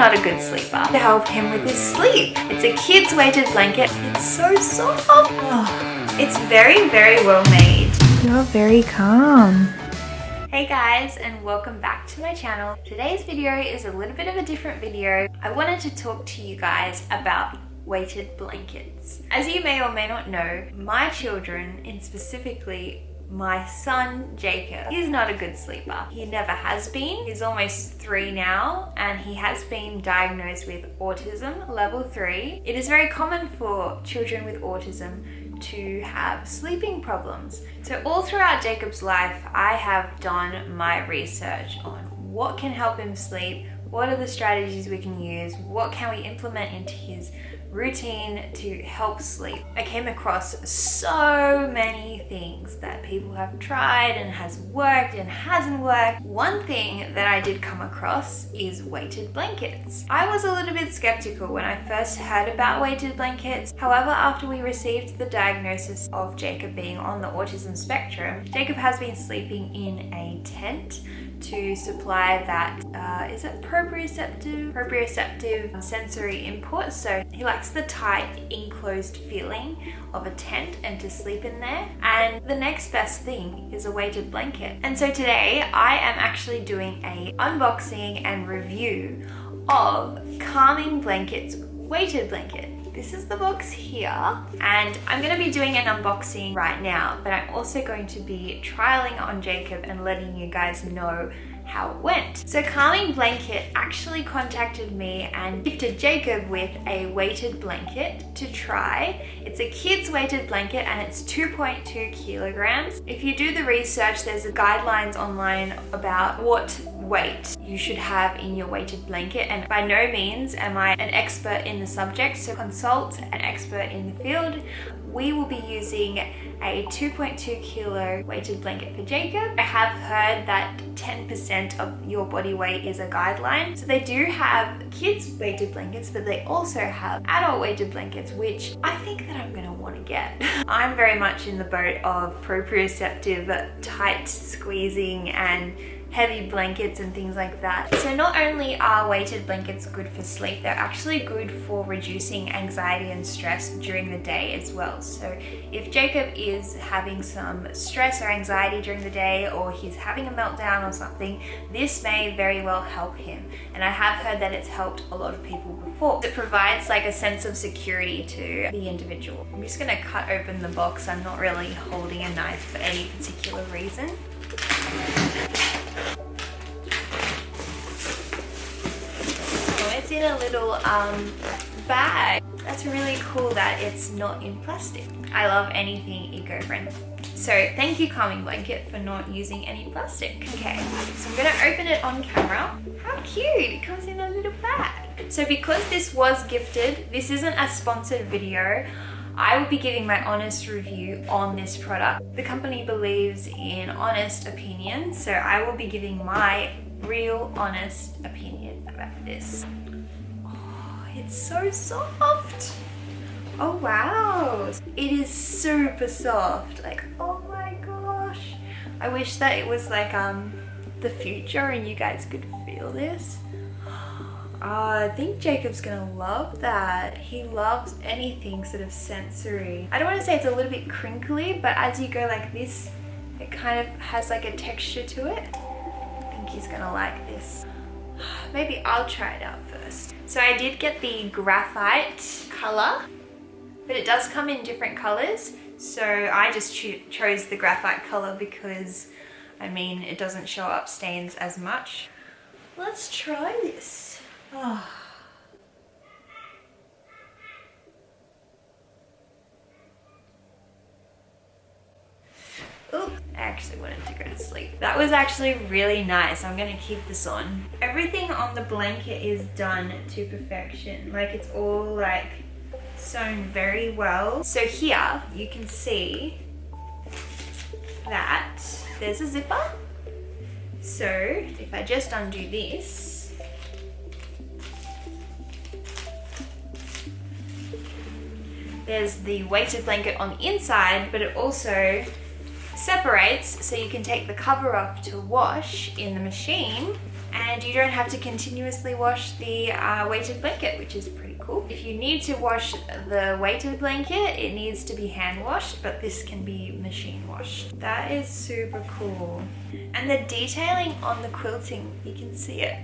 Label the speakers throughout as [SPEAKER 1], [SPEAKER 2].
[SPEAKER 1] not a good sleeper, to help him with his sleep. It's a kid's weighted blanket. It's so soft. Oh, it's very, very well made.
[SPEAKER 2] You're very calm.
[SPEAKER 1] Hey guys, and welcome back to my channel. Today's video is a little bit of a different video. I wanted to talk to you guys about weighted blankets. As you may or may not know, my children, and specifically my son Jacob, he's not a good sleeper. He never has been. He's almost 3 now, and he has been diagnosed with autism level 3. It is very common for children with autism to have sleeping problems. So all throughout Jacob's life, I have done my research on what can help him sleep, what are the strategies we can use, what can we implement into his routine to help sleep. I came across so many things that people have tried and has worked and hasn't worked. One thing that I did come across is weighted blankets. I was a little bit skeptical when I first heard about weighted blankets. However, after we received the diagnosis of Jacob being on the autism spectrum, Jacob has been sleeping in a tent to supply that, is it proprioceptive sensory input. So he likes the tight, enclosed feeling of a tent and to sleep in there. And the next best thing is a weighted blanket. And so today I am actually doing a unboxing and review of Calming Blankets weighted blanket. This is the box here, and I'm going to be doing an unboxing right now, but I'm also going to be trialing on Jacob and letting you guys know how it went. So Calming Blanket actually contacted me and gifted Jacob with a weighted blanket to try. It's a kid's weighted blanket and it's 2.2 kilograms. If you do the research, there's guidelines online about what weight you should have in your weighted blanket, and by no means am I an expert in the subject, so consult an expert in the field. We will be using a 2.2 kilo weighted blanket for Jacob. I have heard that 10% of your body weight is a guideline. So they do have kids weighted blankets, but they also have adult weighted blankets, which I think that I'm gonna want to get. I'm very much in the boat of proprioceptive, tight squeezing and heavy blankets and things like that. So not only are weighted blankets good for sleep, they're actually good for reducing anxiety and stress during the day as well. So if Jacob is having some stress or anxiety during the day, or he's having a meltdown or something, this may very well help him. And I have heard that it's helped a lot of people before. It provides like a sense of security to the individual. I'm just gonna cut open the box. I'm not really holding a knife for any particular reason. It's in a little bag. That's really cool that it's not in plastic. I love anything eco-friendly. So thank you, Calming Blanket, for not using any plastic. Okay, so I'm gonna open it on camera. How cute, it comes in a little bag. So because this was gifted, this isn't a sponsored video. I will be giving my honest review on this product. The company believes in honest opinion, so I will be giving my real honest opinion about this. Oh, it's so soft. Oh wow, it is super soft. Like, oh my gosh. I wish that it was like the future and you guys could feel this. I think Jacob's gonna love that. He loves anything sort of sensory. I don't want to say it's a little bit crinkly, but as you go like this, it kind of has like a texture to it. I think he's gonna like this. Maybe I'll try it out first. So I did get the graphite color, but it does come in different colors. So I just chose the graphite color because, I mean, it doesn't show up stains as much. Let's try this. Oh. Ooh, I actually wanted to go to sleep. That was actually really nice. I'm gonna keep this on. Everything on the blanket is done to perfection. Like, it's all like sewn very well. So here you can see that there's a zipper. So if I just undo this, there's the weighted blanket on the inside, but it also separates so you can take the cover off to wash in the machine and you don't have to continuously wash the weighted blanket, which is pretty cool. If you need to wash the weighted blanket, it needs to be hand washed, but this can be machine washed. That is super cool. And the detailing on the quilting, you can see it.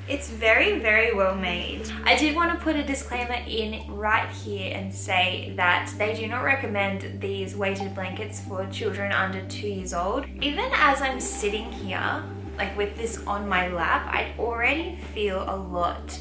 [SPEAKER 1] It's very, very well made. I did want to put a disclaimer in right here and say that they do not recommend these weighted blankets for children under 2 years old. Even as I'm sitting here, like with this on my lap, I already feel a lot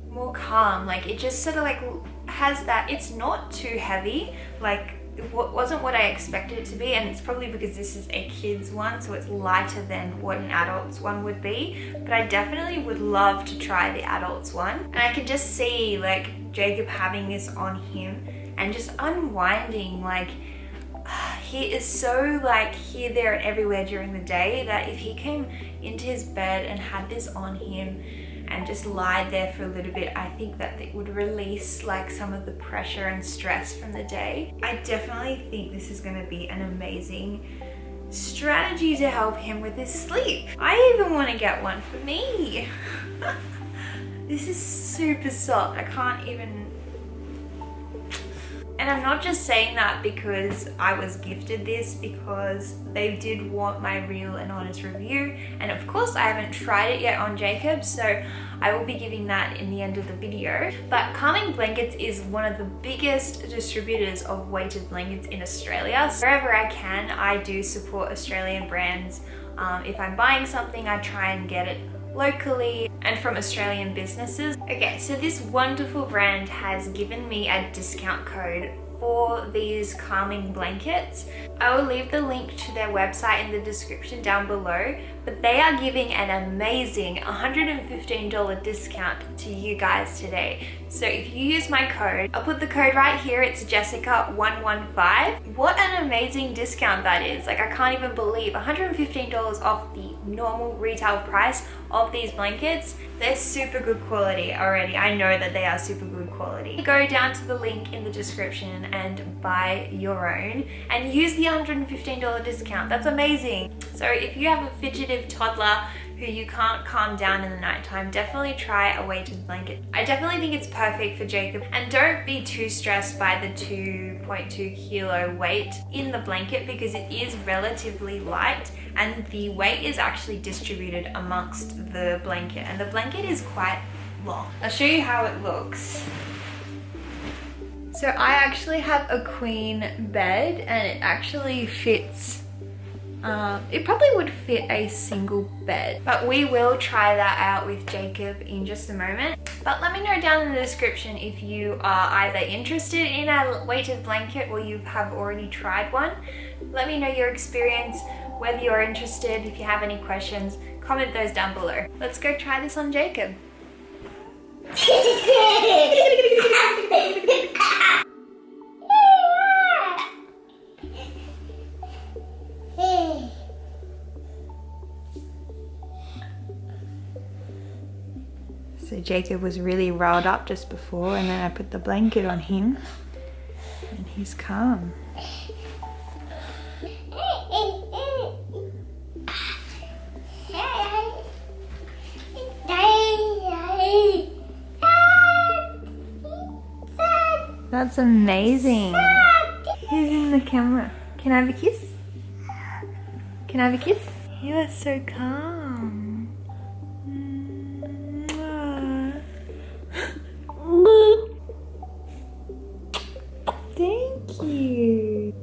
[SPEAKER 1] more calm. Like it just sort of like has that, it's not too heavy, like it wasn't what I expected it to be, and it's probably because this is a kid's one, so it's lighter than what an adult's one would be. But I definitely would love to try the adult's one. And I can just see like Jacob having this on him and just unwinding. Like he is so like here, there and everywhere during the day that if he came into his bed and had this on him and just lied there for a little bit, I think that it would release like some of the pressure and stress from the day. I definitely think this is going to be an amazing strategy to help him with his sleep. I even want to get one for me. This is super soft. I can't even... And I'm not just saying that because I was gifted this, because they did want my real and honest review. And of course I haven't tried it yet on Jacob, so I will be giving that in the end of the video. But Calming Blankets is one of the biggest distributors of weighted blankets in Australia. So wherever I can, I do support Australian brands. If I'm buying something, I try and get it locally and from Australian businesses. Okay, so this wonderful brand has given me a discount code for these calming blankets. I will leave the link to their website in the description down below, but they are giving an amazing $115 discount to you guys today. So if you use my code, I'll put the code right here, it's Jessica115. What an amazing discount that is. Like I can't even believe $115 off the normal retail price of these blankets. They're super good quality already. I know that they are super good quality. Go down to the link in the description and buy your own and use the $115 discount. That's amazing. So if you have a fidgetive toddler who you can't calm down in the nighttime, definitely try a weighted blanket. I definitely think it's perfect for Jacob. And don't be too stressed by the 2.2 kilo weight in the blanket because it is relatively light and the weight is actually distributed amongst the blanket, and the blanket is quite long. I'll show you how it looks. So I actually have a queen bed and it actually fits, it probably would fit a single bed, but we will try that out with Jacob in just a moment. But let me know down in the description if you are either interested in a weighted blanket or you have already tried one. Let me know your experience, whether you're interested. If you have any questions, comment those down below. Let's go try this on Jacob. So Jacob was really riled up just before, and then I put the blanket on him and he's calm. That's amazing. Who's in the camera? Can I have a kiss? Can I have a kiss? You are so calm. Thank you.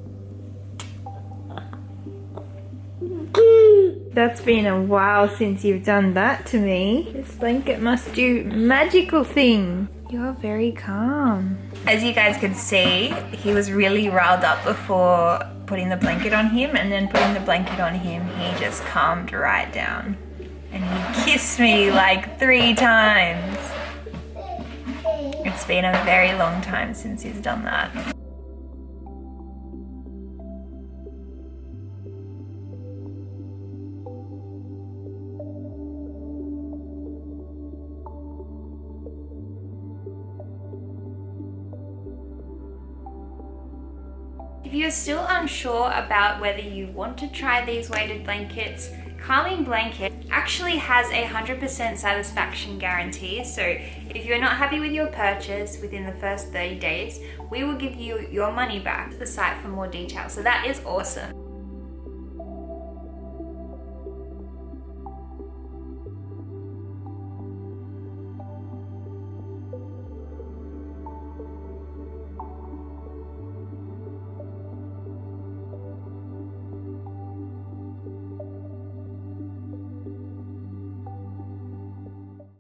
[SPEAKER 1] That's been a while since you've done that to me. This blanket must do magical things. You're very calm. As you guys could see, he was really riled up before putting the blanket on him, and then putting the blanket on him, he just calmed right down. And he kissed me like 3 times. It's been a very long time since he's done that. If you're still unsure about whether you want to try these weighted blankets, calming blanket actually has a 100% satisfaction guarantee. So if you're not happy with your purchase within the first 30 days, we will give you your money back. The site for more details. So that is awesome.